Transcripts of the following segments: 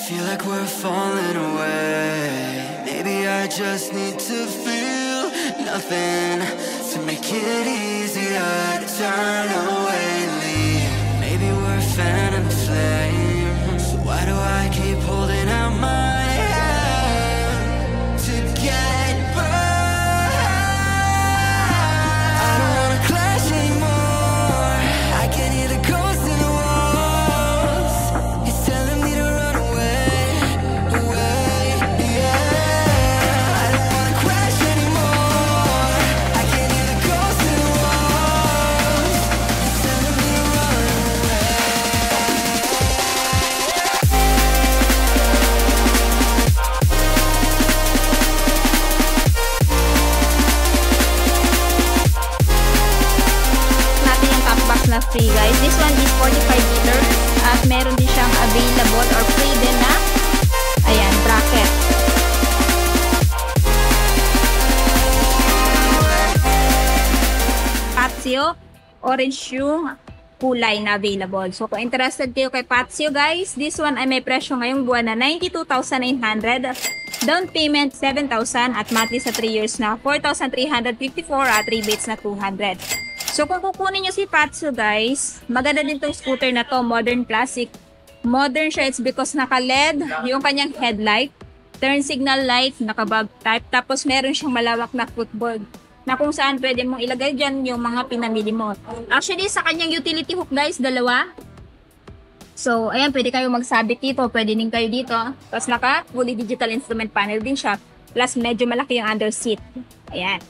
feel like we're falling away. Maybe I just need to feel nothing to make it easier to turn away and leave. Maybe we're fan and flame, so why do I keep holding out my hand to get burned? I don't wanna clash anymore. I can hear the ghosts in the walls. It's telling me to run away, away, yeah. I don't wanna crash anymore. I can hear the ghosts in the walls. It's telling me to run away. Natin yung top box na free guys. This one is 45 liters at meron din siyang available or free din na ayan, bracket. Patio, orange yung kulay na available. So kung interested kayo kay Patio guys, this one ay may presyo ngayong buwan na 92,900. Down payment 7,000 at monthly sa 3 years na 4,354 at rebates na 200. So kung kukunin nyo si Patio guys, maganda din tong scooter na to, modern classic. Modern siya, it's because naka-LED yung kanyang headlight, turn signal light, naka-bug type, tapos meron siyang malawak na footboard na kung saan pwede mong ilagay dyan yung mga pinamili mo. Actually, sa kanyang utility hook guys, dalawa. So, ayan, pwede kayo magsabit dito, pwede din kayo dito. Tapos naka fully digital instrument panel din siya. Plus, medyo malaki yung under seat. Ayan.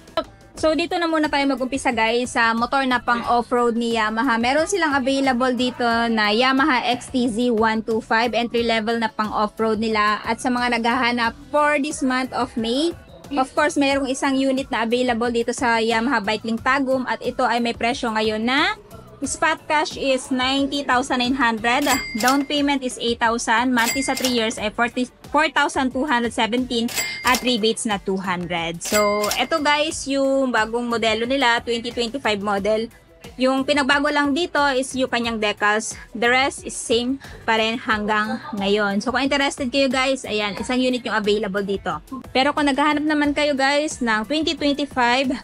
So, dito na muna tayo mag-umpisa guys sa motor na pang off-road ni Yamaha. Meron silang available dito na Yamaha XTZ 125, entry level na pang off-road nila. At sa mga naghahanap for this month of May, of course, mayroong isang unit na available dito sa Yamaha Bike Link Tagum. At ito ay may presyo ngayon na spot cash is 90,900. Down payment is 8,000. Monthly sa 3 years ay 4,217 at rebates na 200. So, eto guys, yung bagong modelo nila, 2025 model. Yung pinagbago lang dito is yung kanyang decals. The rest is same pa rin hanggang ngayon. So, kung interested kayo guys, ayan, isang unit yung available dito. Pero kung naghahanap naman kayo guys ng 2025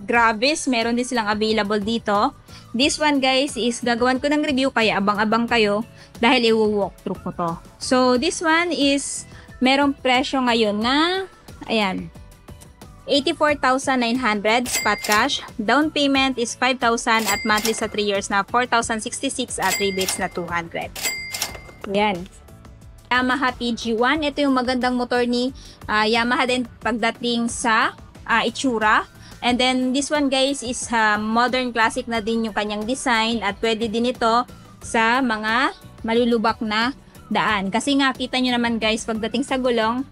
Gravis, meron din silang available dito. This one guys is gagawan ko ng review kaya abang-abang kayo dahil i-walk through ko to. So, this one is merong presyo ngayon na, ayan, 84,900 spot cash. Down payment is 5,000 at monthly sa 3 years na 4,066 at rebates na 200. Ayan. Yamaha PG1. Ito yung magandang motor ni Yamaha din pagdating sa itsura. And then this one guys is modern classic na din yung kanyang design at pwede din ito sa mga malulubak na daan. Kasi nga kita nyo naman guys pagdating sa gulong,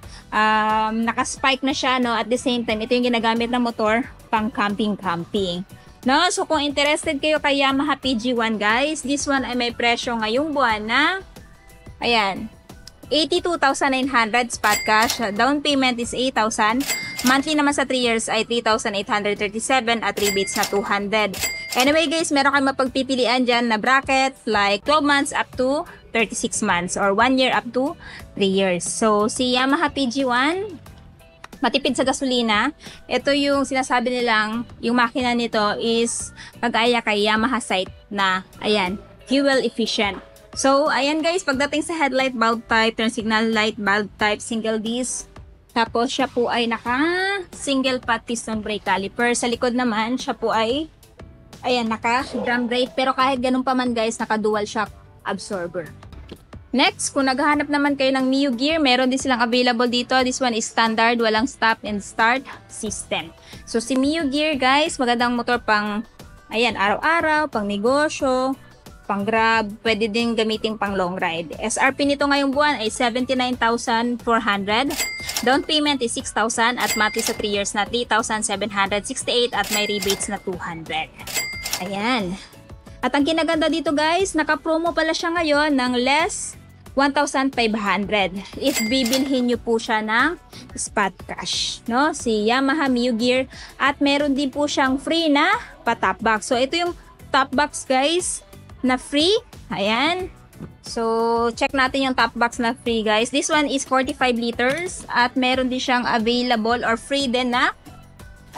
naka-spike na siya, no? At the same time, ito yung ginagamit na motor pang camping. No? So kung interested kayo kay Yamaha PG1 guys, this one ay may presyo ngayong buwan na, ayan, 82,900 spot cash. Down payment is 8,000. Monthly naman sa 3 years ay 3,837 at rebates na 200. Anyway guys, meron kayong mapagpipilian dyan na bracket like 12 months up to 36 months or 1 year up to 3 years. So, si Yamaha PG1, matipid sa gasolina. Ito yung sinasabi nilang, yung makina nito is pag-aya kay Yamaha site na, ayan, fuel efficient. So, ayan guys, pagdating sa headlight bulb type, turn signal light bulb type, single disc. Tapos, siya po ay naka single pot piston brake caliper. Sa likod naman, siya po ay, ayan, naka drum brake. Pero kahit ganun pa man guys, naka dual shock absorber. Next, kung naghahanap naman kayo ng Mio Gear, meron din silang available dito. This one is standard, walang stop and start system. So, si Mio Gear guys, magandang motor pang, ayan, araw-araw, pang negosyo, pang grab, pwede din gamitin pang long ride. SRP nito ngayong buwan ay 79,400. Down payment is 6,000 at monthly sa 3 years na 3,768 at may rebates na 200. Ayan. At ang kinaganda dito guys, naka-promo pala siya ngayon ng less 1,500 if bibilhin nyo po siya ng spot cash, no? Si Yamaha Mio Gear at meron din po siyang free na pa-top box. So ito yung top box guys na free. Ayan. So, check natin yung top box na free guys. This one is 45 liters at meron din siyang available or free din na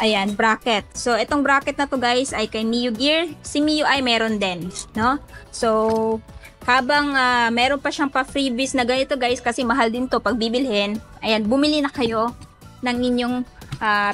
ayan, bracket. So, itong bracket na to guys ay kay Mio Gear. Si Mio ay meron din, no? So, habang meron pa siyang pa-freebies na ganito guys kasi mahal din to pag bibilhin. Ayan, bumili na kayo ng inyong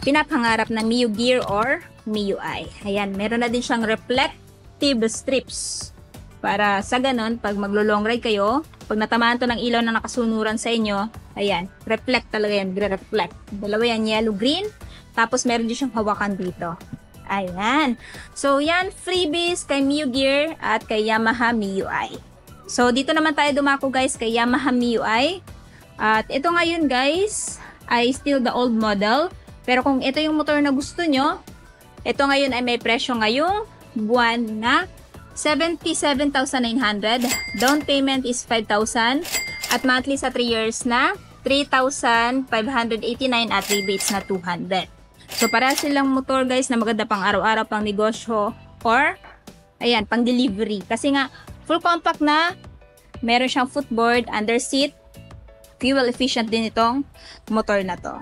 pinapangarap na Mio Gear or MIUI. Ayan, meron na din siyang reflective strips. Para sa ganun, pag maglo-long ride kayo, pag natamaan to ng ilaw na nakasunuran sa inyo, ayan, reflect talaga yan, reflect. Dalawa yan, yellow-green, tapos meron din siyang hawakan dito. Ayan. So, yan, freebies kay Mio Gear at kay Yamaha MIUI. So, dito naman tayo dumako guys kay Yamaha MIUI. At ito ngayon guys, ay still the old model. Pero kung ito yung motor na gusto nyo, ito ngayon ay may presyo ngayong buwan na 77,900. Down payment is 5,000. At monthly sa 3 years na 3,589 at rebates na 200. So, para silang motor guys na maganda pang araw-araw, pang negosyo, or, ayan, pang delivery. Kasi nga, full compact na, meron siyang footboard, under seat, fuel efficient din itong motor na to.